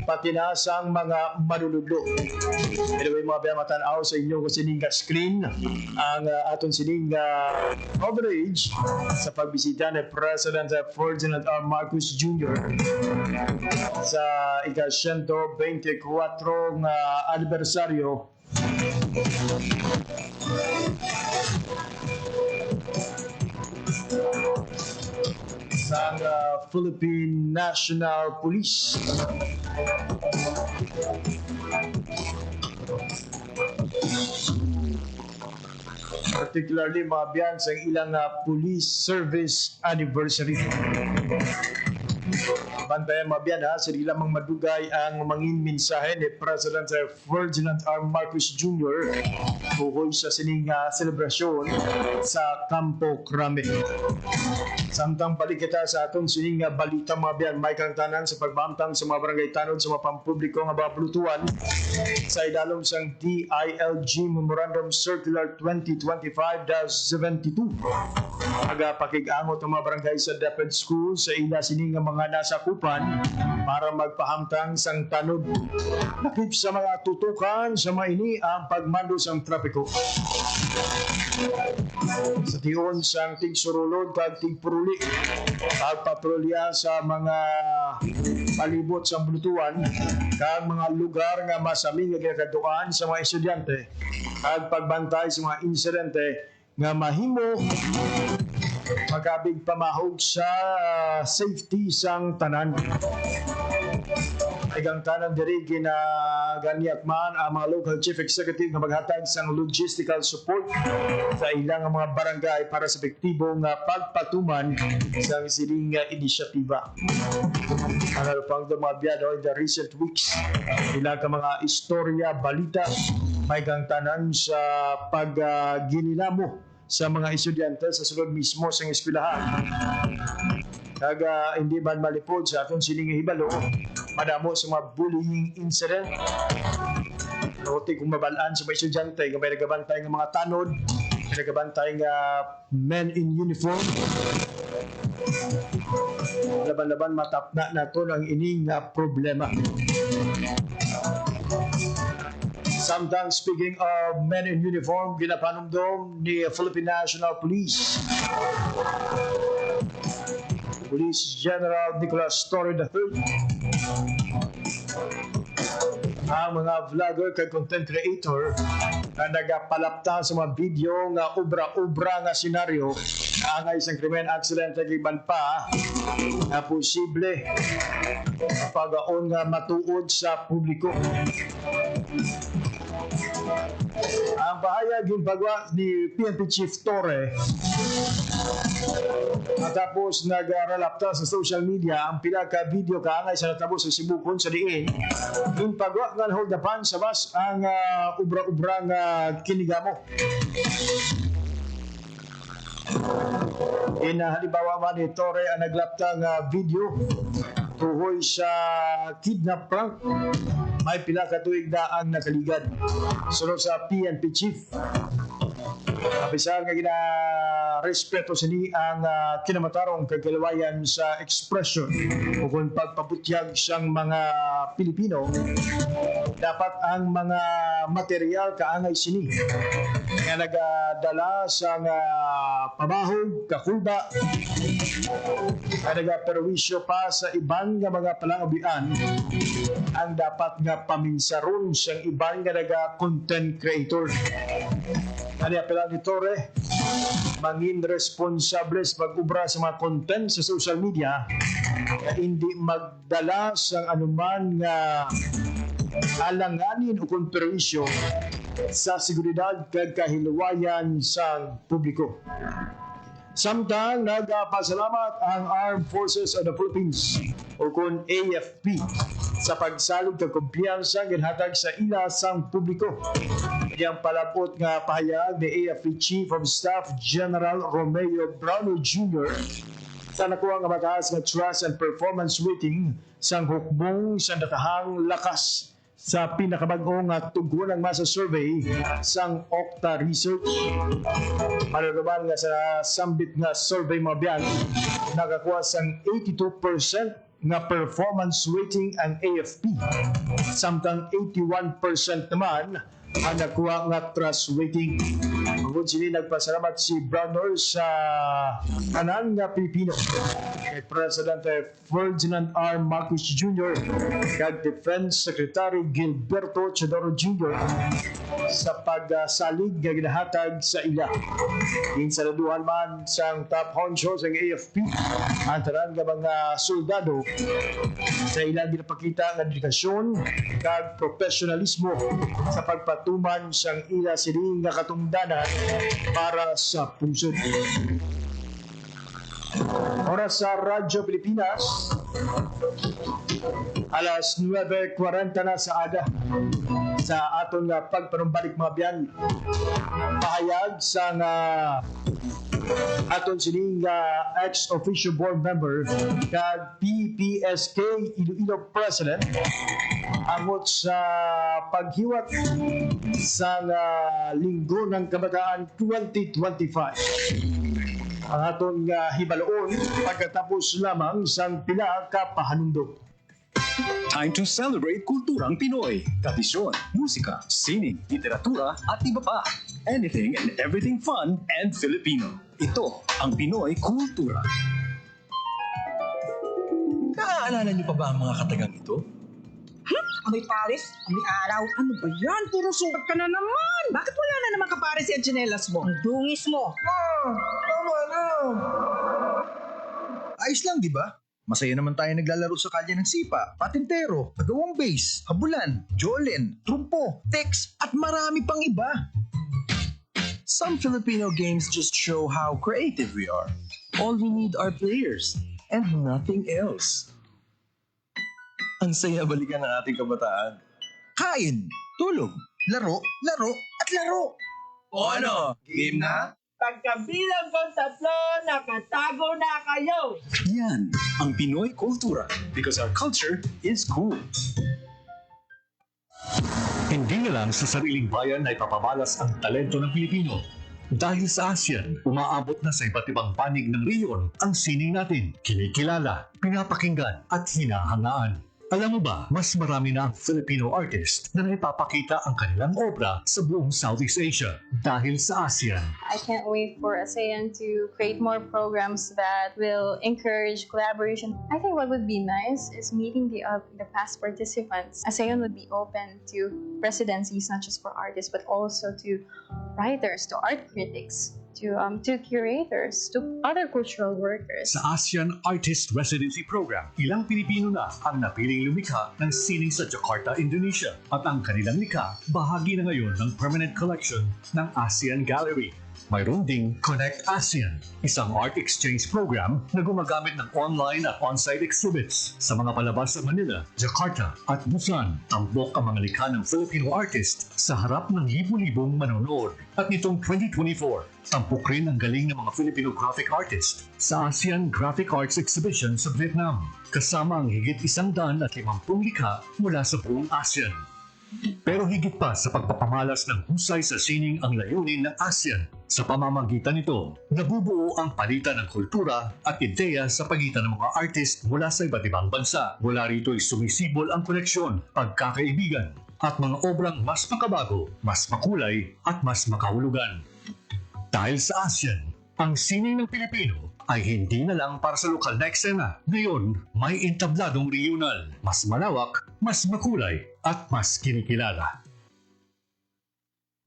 pati na sa mga manunudlo. Anyway, mga biyan matanaw sa inyo kung sining screen ang aton sining coverage sa pagbisita ni President Ferdinand R. Marcos Jr. sa ika-124 anibersaryo sa Philippine National Police. Particularly mga biyan sa ilang police service anniversary. Bantayan mga biyan ha, sila lamang madugay ang mangin mensahe ni President Ferdinand R. Marcos Jr. tuhoy sa sining selebrasyon sa Campo Crame. Samtang balik kita sa atong sining balita mga biyan, may kantanan sa pagbamtang sa mga barangay tanod sa mga pampubliko nga bablutuan sa idalom sang DILG Memorandum Circular 2025-72. Pakig-angot ang mga barangay sa DepEd School sa ila sining mga nasakupan para magpahamtang sang tanod. Nakip sa mga tutukan sa mga ini ang pagmando sang trapiko. Sa tiyon sang tigsurulod kag tigpuruli, pagpatrolya sa mga palibot sa bulutuan kag mga lugar nga masami nga ginakaduan sa mga estudyante kag pagbantay sa mga insidente nga mahimo magabig pamahog sa safety sang tanan. Igang tanan diri ginaganiak man ang mga local chief executive nga maghatag sang logistical support sa ilang mga barangay para sa epektibong pagpatuman sa sining inisyatiba. Ang pang mga biyado in the recent weeks, ilang mga istorya, balita, may gang tanan sa pagginilamo sa mga estudyante sa sulod mismo sa eskwelahan. Kaga hindi man malipod sa atong sining hibalo, madamo sa mga bullying incident. Nauti kung mabalaan sa mga estudyante, may nagabantay ng mga tanod, may nagabantay ng men in uniform. Laban-laban matapna na ito ng ining problema. Samtang speaking of men in uniform, ginapanumdom ni Philippine National Police. Police General Nicolas Torre III. Ang mga vlogger kay content creator na nagapalapta sa mga video nga obra-obra nga senaryo ang isang krimen accident na giban pa na posible pag-aon nga matuod sa publiko. ang pahayag yung pagwa ni PNP Chief Torre at tapos nag-relapta sa social media ang pinaka-video kaangay sa natabo sa Sibukon sa diin yung pagwa ng hold upan sa bus ang ubra-ubrang kinigamo. Halimbawa man ni Torre ang naglaptang video tuhoy sa kidnap prank. May pila ka tuig na ang nakaligad. Sunod sa PNP Chief. Apisar nga gina-respeto sini ang kinamatarong kagalawayan sa expression o kung pagpabutyag siyang mga Pilipino, dapat ang mga material kaangay sini nga nagadala sa pamahog, kakulba, nga nagaperwisyo pa sa iban nga mga palangabian ang dapat nga paminsaron siyang iban nga naga-content creator. Ano apela ni Torre, mangin responsable sa pag-ubra sa mga content sa social media na hindi magdala sa anuman nga alanganin o konperwisyo sa seguridad kag kahiluwayan sa publiko. Samtang nagpasalamat ang Armed Forces of the Philippines o kung AFP sa pagsalog ng kumpiyansa ginhatag sa ila sang publiko. Yang palapot nga pahayag ni AFP Chief of Staff General Romeo Browno Jr. sa nakuha nga mataas nga trust and performance rating sang hukbong sa datahang lakas sa pinakabag-ong tugon ng masa survey sang Okta Research. Malalaman nga sa sambit nga survey mga biyan, nakakuha sang 82% nga performance rating ang AFP. Samtang 81% naman ang nakuha nga trust rating. Kung sini nagpasalamat si Brownor sa kanan nga Pilipino kay Presidente Ferdinand R. Marcos Jr. kag Defense Secretary Gilberto Chodoro Jr. sa pagsalig nga ginahatag sa ila. Insaladuhan man sang top honcho sa AFP ang tanan nga mga soldado sa ilang ginapakita nga dedikasyon kag profesionalismo sa pagpatuman sang ila sining nga katungdanan para sa punsod. Oras sa Radyo Pilipinas, alas 9:40 na sa aga sa aton nga pagpanumbalik mga biyan. Pahayag sa aton sining ex-official board member kag PPSK Iloilo President amot sa paghiwat sa Linggo ng Kabataan 2025. Ang aton hibaloon pagkatapos lamang sang pila ka pahanundok. Time to celebrate kulturang Pinoy. Tradisyon, musika, sining, literatura at iba pa. Anything and everything fun and Filipino. Ito ang Pinoy Kultura. Naaalala niyo pa ba ang mga katagang ito? Amoy Paris, amoy araw. Ano ba yan? Puro sukat ka na naman. Bakit wala na naman kapares yung tsinelas mo? Ang dungis mo. Tama na. Ayos lang, di ba? Masaya naman tayo naglalaro sa kalye ng sipa, patintero, pagawang base, habulan, jolen, trumpo, text, at marami pang iba. Some Filipino games just show how creative we are. All we need are players and nothing else. Ang saya balikan ng ating kabataan. Kain, tulog, laro, laro, at laro. O ano? Game na? Pagkabilang ko 3, nakatago na kayo. Yan ang Pinoy Kultura because our culture is cool. Hindi na lang sa sariling bayan ay papabalas ang talento ng Pilipino. Dahil sa ASEAN, umaabot na sa iba't ibang panig ng rehiyon ang sining natin, kinikilala, pinapakinggan at hinahangaan. Alam mo ba, mas marami na ang Filipino artist na naipapakita ang kanilang obra sa buong Southeast Asia dahil sa ASEAN. I can't wait for ASEAN to create more programs that will encourage collaboration. I think what would be nice is meeting the past participants. ASEAN would be open to residencies, not just for artists, but also to writers, to art critics. to curators, to other cultural workers. Sa ASEAN Artist Residency Program, ilang Pilipino na ang napiling lumikha ng sining sa Jakarta, Indonesia. At ang kanilang likha, bahagi na ngayon ng permanent collection ng ASEAN Gallery. Mayroon ding Connect ASEAN, isang art exchange program na gumagamit ng online at on-site exhibits sa mga palabas sa Manila, Jakarta at Busan. Tambok ang mga likha ng Filipino artist sa harap ng libu-libong manonood. At nitong 2024, tampok rin ang galing ng mga Filipino graphic artist sa ASEAN Graphic Arts Exhibition sa Vietnam, kasama ang higit 150 likha mula sa buong ASEAN. Pero higit pa sa pagpapamalas ng husay sa sining ang layunin ng ASEAN. Sa pamamagitan nito, nabubuo ang palitan ng kultura at ideya sa pagitan ng mga artist mula sa iba't ibang bansa. Mula rito'y sumisibol ang koneksyon, pagkakaibigan, at mga obrang mas makabago, mas makulay, at mas makahulugan. Dahil sa ASEAN, ang sining ng Pilipino ay hindi na lang para sa lokal na eksena. Ngayon, may entabladong regional, mas malawak, mas makulay, at mas kinikilala.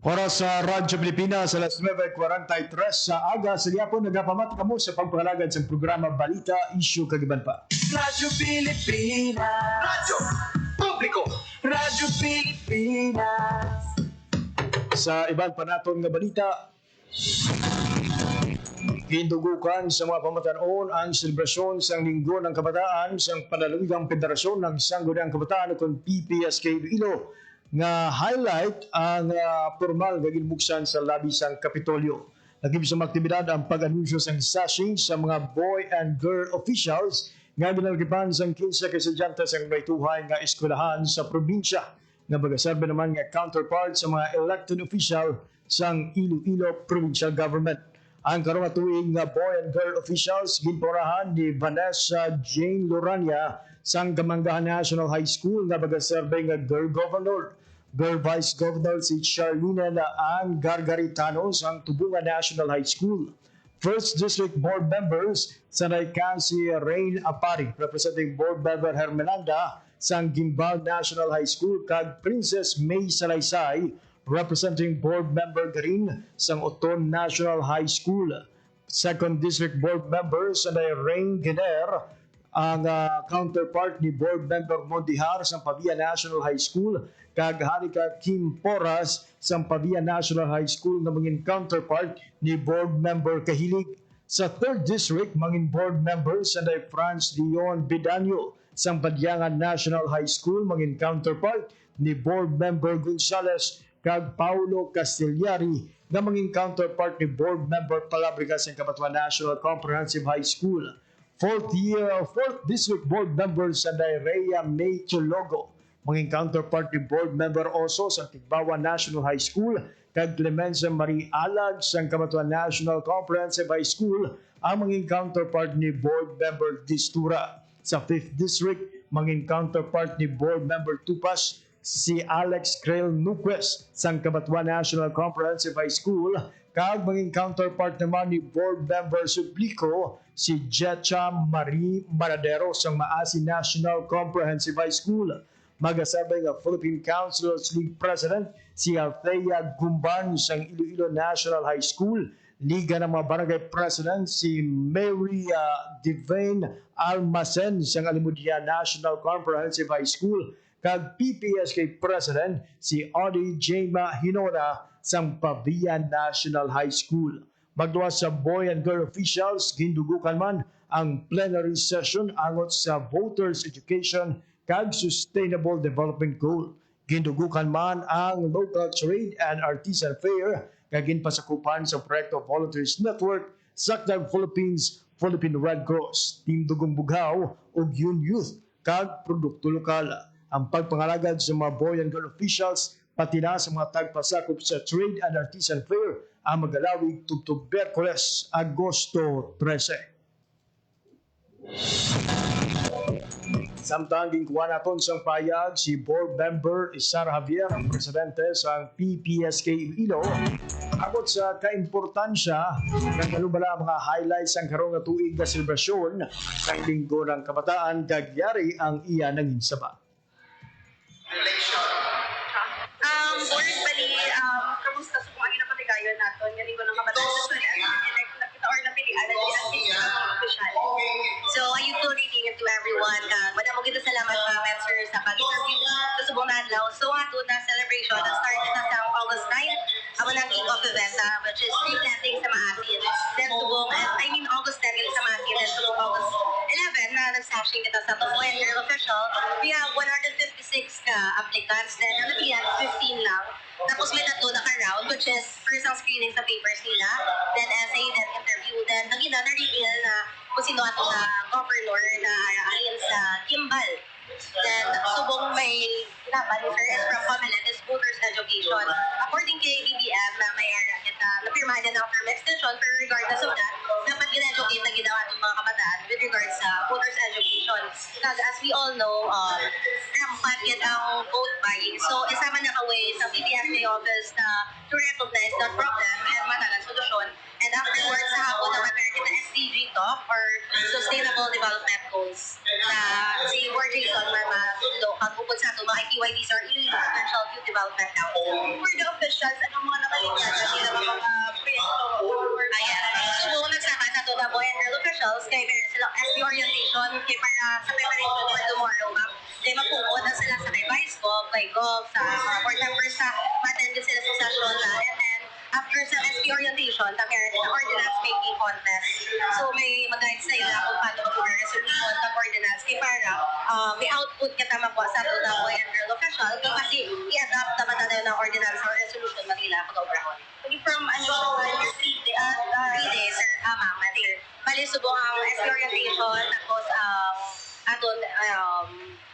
Oras sa Radyo Pilipinas, alas 9:43 sa aga sa Liapon, nagapamati kamo sa pagpangalagad sa programa Balita, Isyu, Kagiban pa. Radyo Pilipinas. Radyo Publiko. Radyo Pilipinas. Sa iban pa naton nga balita, hindugukan sa mga pamatanon ang selebrasyon sa Linggo ng Kabataan sa Panalawigang Federasyon ng Sangguniang Kabataan o PPSK Iloilo nga highlight ang formal nga ginbuksan sa labi sang Kapitolyo. Nagib sa aktibidad ang pag-anunsyo sa sashing sa mga boy and girl officials nga ginalgipan sa 15 ka estudyante sa maytuhay nga eskwelahan sa probinsya nga magaserbe naman nga counterpart sa mga elected official sang Iloilo Provincial Government. Ang karong tuig nga boy and girl officials ginporahan ni Vanessa Jane Lorania sang Gamanggahan National High School nga magaserbe nga girl governor. Girl Vice Governor si Charlene ang Gargaritano sang Tubungan National High School. First District Board Members sanay ka si Rain Apari, representing Board Member Hermelanda sang Gimbal National High School, kag Princess May Salaysay, representing Board Member Garin sang Oton National High School. Second District Board Member sanay Rain Giner, ang counterpart ni Board Member Mondihar sang Pavia National High School, kag Hanika Kim Porras sang Pavia National High School na mangin counterpart ni Board Member Kahilig. Sa 3rd District, mangin Board Member sanay Franz Leon Bidanyo sang Padyangan National High School, mangin counterpart ni Board Member Gonzales, kag Paulo Castellari na mangin counterpart ni Board Member Palabriga sang Cabanatuan National Comprehensive High School. 4th District Board Member sanay Rhea May Chologo, manging counterpart ni Board Member Oso sa Tigbawa National High School, kag Clemencia Marie Alag sa Cabanatuan National Comprehensive High School ang manging counterpart ni Board Member Distura. Sa 5th District, manging counterpart ni Board Member Tupas si Alex Creel Nuquez sa Cabanatuan National Comprehensive High School, kag manging counterpart naman ni Board Member Suplico si Jetcha Marie Maradero sa Maasi National Comprehensive High School. Magasabay nga Philippine Councilors League President si Althea Gumban sa Iloilo National High School. Liga ng mga Barangay President si Mary Divine Almacen sa Alimudia National Comprehensive High School. Kag PPSK President si Audie Jema Hinona sa Pavia National High School. Magduwa sa boy and girl officials, gindugukan man ang plenary session angot sa voters education kag sustainable development goal. Gindugukan man ang local trade and artisan fair kag ginpasakupan sa proyekto Volunteers Network, Sakdag Philippines, Philippine Red Cross, Team Dugong Bughaw ug Youth kag produkto lokal. Ang pagpangalagad sa mga boy and girl officials pati na sa mga tagpasakop sa Trade and Artisan Fair ang magalawig tubtub Berkules, Agosto 13. Samtang ginkuha naton sa payag si Board Member Sara Javier, ang presidente sa PPSK Iloilo, agot sa kaimportansya ng kalubala mga highlights ang karong tuig na selebrasyon ng Linggo ng Kabataan, kagyari ang iya ng insaba. Board bali, kamusta sa kung ano na patigayon natin? Galing ko ng kabataan sa everyone. Madamo kita salamat Ma'am Sir sa pag-interview sa subong na adlaw. So ato na celebration na start na sa August 9. Amo nang kick-off event which is tree planting sa Maasin. Then subong August 10 kita sa Maasin. Then subong August 11 na nagsashing kita sa Boy and Girl Official. We have 156 ka applicants. Then ang napiyan 15 lang. Tapos may tatlo na ka-round, which is first ang screening sa papers nila, then essay, then interview, then naging na-reveal na kung sino ato na governor na alin sa Kimball. Then, subong may laban ni Sir S. from Comelec is voters education. According kay BBM na may napirmahan na ng term extension, pero regardless of that, dapat gina-educate na ginawa ng mga kabataan with regards sa voters education. Because as we all know, rampant yun ang vote buying. So, isa man nakaway sa PTSD office to recognize that problem and manalang solusyon. And afterwards, sa hapon naman meron kita SDG talk or Sustainable Development Goals na si Ward Jason na matulog ang bukod sa ito mga ITYDs or Iloilo Provincial Youth Development Council. For the officials, anong mga nakaligyan na sila mga proyekto? Ayan. So, nagsaka na ito na Boy and Girl officials kay meron silang SB orientation kay para sa preparation for tomorrow, ma'am. Kaya mapungkod na sila sa kay Vice Gov, kay Gov, sa mga board members sa ma-attend sila sa session na and then after sa SP orientation, meron din ang ordinance making contest. So may mag-guide sa ila kung paano mag-resolution ng ordinance. Kaya para may output kita makuha sa ito na Boy and Girl official kasi i-adapt naman na ng ordinance or resolution Manila pag-obrahon. From 3 days, sir, ma'am, dear. Bali, subong ang SP orientation, tapos aton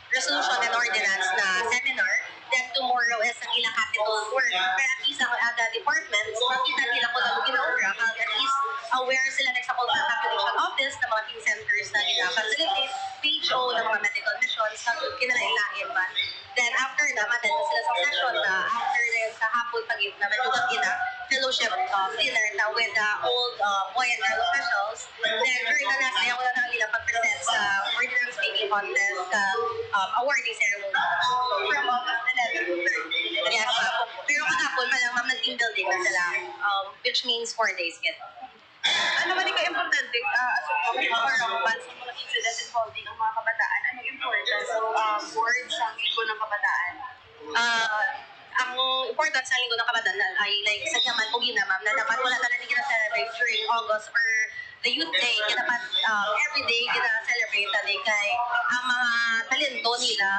resolution and ordinance na seminar. Then tomorrow is ang ilang capital work. Pero at least ang other departments, makita nila kung ano ginaura, at least aware sila sa population office ng mga team centers na gina-facilitate, PHO ng mga medical missions, na kinalain ba. Then after na, matend sila sa session na after na yun sa hapon pag-ip na madugang gina, fellowship dinner na with the old Boy and Girl officials. Then during the last day, ako na nila pag-present sa ordinance making contest awarding ceremony. From August 11 to 3. Yes, pero kahapon pa lang, ma'am, nag-team building na sila, which means 4 days kit. Ano man yung importante as a public forum sa mga incidents involving ang mga kabataan? Ano yung importance of boards sa linggo ng kabataan? Ang importance sa linggo ng kabataan ay like sa yaman o ginamam na dapat wala na nila celebrate during August or the Youth Day. Kaya dapat every day gina-celebrate na kay ang mga talento nila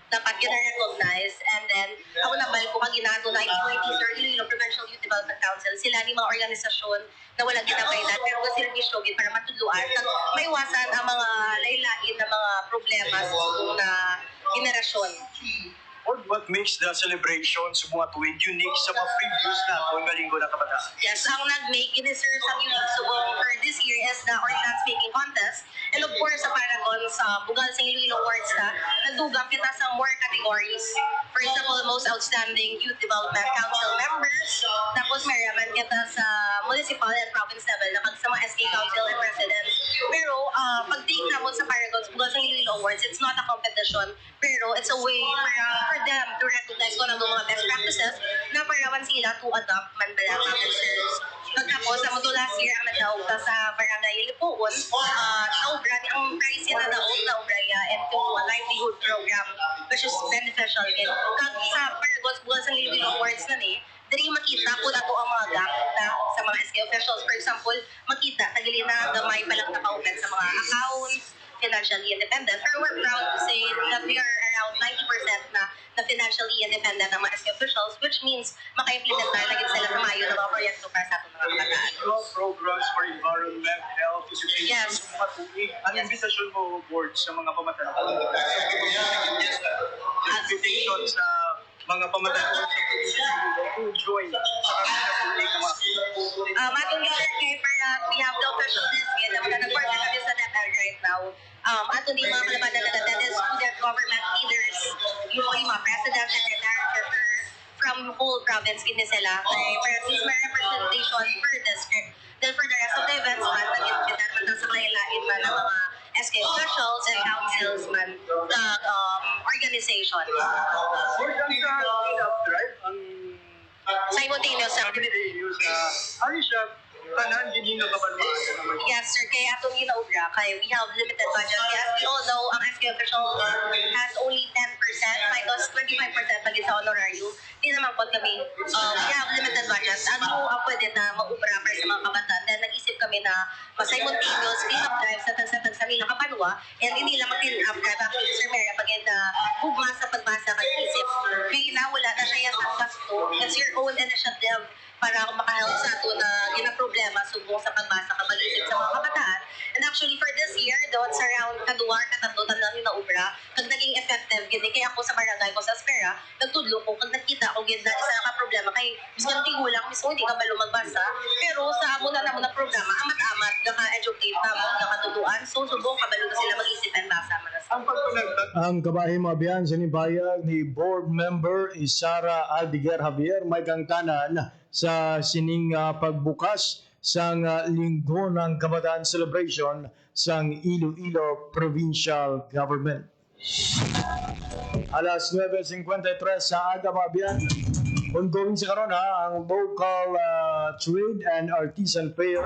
dapat gina-recognize and then ako nabal ko kag ginato na ITYDs or Iloilo Provincial Youth Development Council sila ni mga organisasyon na walang ginabay na pero was servisyo para matuluan kag maiwasan ang mga laylain na mga problema sa subong na henerasyon. What makes the celebration sa mga tuwing unique sa mga previous na tuwing linggo ng kabataan? Yes, ang nag-make it is sa unique subong for this year is the ordinance making contest. And of course, sa Paragon, sa Bugal sa Iloilo Awards na nagdugang kita sa more categories. For example, most outstanding Youth Development Council members. Tapos maraman kita sa municipal and province level na sa mga SK Council and residents. Pero pag-take naman sa Paragon, sa Bugal sa Iloilo Awards, it's not a competition. Pero it's a way for them to recognize kung ano mga best practices na parawan sila to adopt man ba lang officers. Pagkapos, sa mundo last year, ang nadaog ta sa Barangay Lipuon, naubra ni ang price na daog na ubraya into a livelihood program which is beneficial. Kag sa Paragons, buwan sa Iloilo Awards na ni, dari makita kung ato ang mga gap na sa mga SK officials. For example, makita, tagili na gamay palang nakaupen sa mga accounts, financially independent. Pero we're proud to say that we are around 90% na financially independent ng mga SK officials, which means maka-implementar na sila sa mayo ng mga proyekto para sa ating mga kabataan. Programs for environment, health, education, yes. Sa mga tuwing. Ang invitation mo, board, sa mga pamataan? Invitation sa mga pamataan to join sa kanilang mga Matong user kay para we have the official list ngayon na nag-partner kami sa DepEd right now. Ato din mga kalabanan na that is student government leaders, usually mga president and director from whole province kini sila. Para at least may representation per district. Then for the rest of the events man, nag-invite man sa kailain man ng mga SK officials and councils man ng organization. Simultaneous, right? Simultaneous. Ano siya tanan din yung nakabanwaan naman. Yes, sir. Kaya atong ginaubra, kaya we have limited budget. Yes, although ang SK official has only 10%, minus 25% pag sa honorarium, di naman po kami, we have limited budget. Ano ang pwede na mag-ubra para sa mga kabataan? Then nag-isip kami na simultaneous clean-up drive sa Tansa-Tansa nakapanwa, and hindi lang mag-clean-up drive. Actually, Sir Mary, pag hugma sa pagbasa kag-isip, kaya na wala na siya yung gasto. It's your own initiative para makahelp sa ito na ginaproblema subong sa pagbasa ka mag-isip sa mga kabataan. And actually, for this year, doon sa round kaduwar, katatlo, tanang na ubra, kag naging effective, gini, kaya ako sa barangay ko sa Espera, nagtudlo ko, kag nakita ko, gina, isa ka problema, kay mismo tigulang, mismo hindi ka balo magbasa, pero sa amo na naman na programa, amat-amat, naka-educate na mo, nakatuduan, so subong kabalo na sila mag-isip and basa. Ang kabahin mga biyan sa nibayag ni Board Member Isara Aldiger Javier may kangtanan sa sining pagbukas sang Linggo ng Kabataan Celebration sang Iloilo Provincial Government. Alas 9:53 sa aga mga biyan. Ongoing sa karon ang local trade and artisan fair.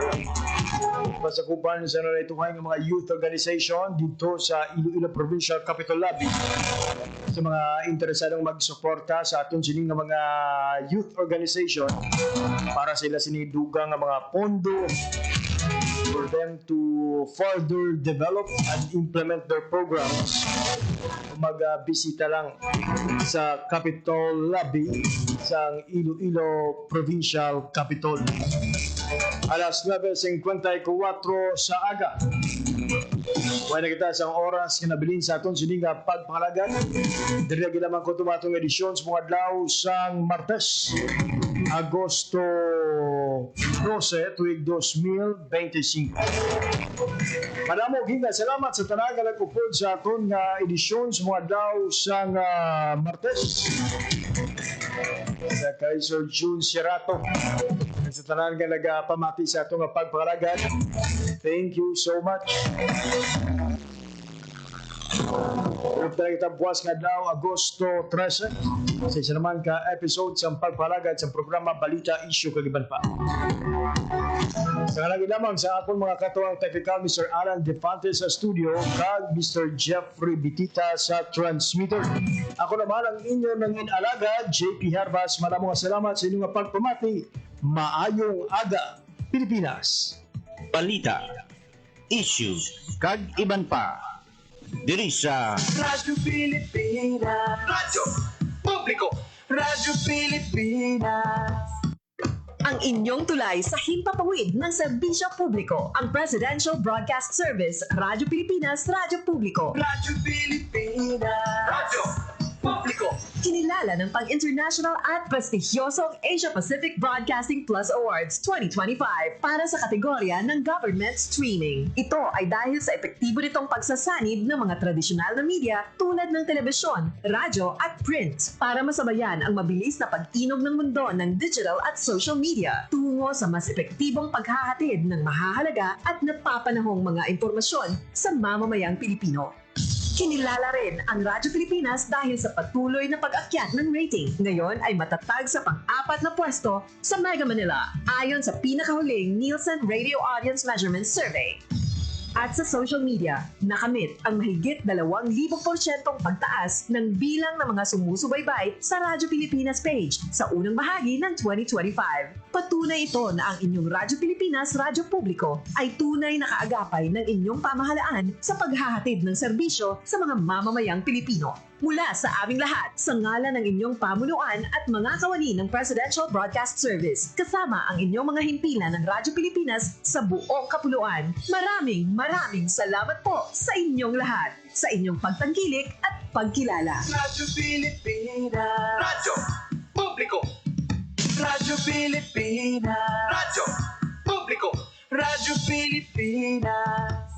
Pasakupan sa naituhay ng mga youth organization dito sa Iloilo Provincial Capital Lobby. Sa mga interesadong magsuporta sa aton sining ng mga youth organization para sila sinidugang ng mga pondo for them to further develop and implement their programs. Magbisita lang sa Capitol Lobby sa Iloilo Provincial Capitol. Alas 9:54 sa aga. Wala kita sa oras kinabilin sa aton sining pagpangalagan. Diri ginaman ko tumatong edisyon sa mga adlaw sang Martes, Agosto 12 tuig 2025. Madamo ginga salamat sa tanaga nagupod sa aton nga edisyon sa mga adlaw sang Martes. Sa kay Sir June Sirato sa tanan nga nagapamati sa atong pagpangalagan. Thank you so much. Pero talaga kita buwas nga daw Agosto 13 sa isa naman ka episode sa pagpalagad sa programa Balita Issue Kagiban pa. Sa kalagi lamang sa akong mga katuwang technical Mr. Alan Defante sa studio kag Mr. Jeffrey Bitita sa transmitter. Ako naman ang inyo nangin alaga JP Herbas. Maraming salamat sa inyong pagpamati. Maayong aga Pilipinas. Balita, issue, kag iban pa. Diri sa Radyo Pilipinas. Radyo Publiko. Radyo Pilipinas. Ang inyong tulay sa himpapawid ng serbisyo publiko. Ang Presidential Broadcast Service, Radyo Pilipinas, Radyo Publiko. Radyo Pilipinas. Radyo Publiko. Kinilala ng pang-international at prestigyosong Asia Pacific Broadcasting Plus Awards 2025 para sa kategorya ng Government Streaming. Ito ay dahil sa epektibo nitong pagsasanib ng mga tradisyonal na media tulad ng telebisyon, radyo at print para masabayan ang mabilis na pag-inog ng mundo ng digital at social media tungo sa mas epektibong paghahatid ng mahahalaga at napapanahong mga impormasyon sa mamamayang Pilipino. Kinilala rin ang Radyo Pilipinas dahil sa patuloy na pag-akyat ng rating. Ngayon ay matatag sa pang-4 na pwesto sa Mega Manila ayon sa pinakahuling Nielsen Radio Audience Measurement Survey. At sa social media, nakamit ang mahigit 2,000% pagtaas ng bilang ng mga sumusubaybay sa Radyo Pilipinas page sa unang bahagi ng 2025. Patunay ito na ang inyong Radyo Pilipinas Radyo Publiko ay tunay na kaagapay ng inyong pamahalaan sa paghahatid ng serbisyo sa mga mamamayang Pilipino. Mula sa aming lahat, sa ngalan ng inyong pamunuan at mga kawani ng Presidential Broadcast Service, kasama ang inyong mga himpilan ng Radyo Pilipinas sa buong kapuluan. Maraming salamat po sa inyong lahat, sa inyong pagtangkilik at pagkilala. Radyo Pilipinas. Radyo Publiko. Radyo Pilipinas. Radyo Publiko. Radyo Pilipinas.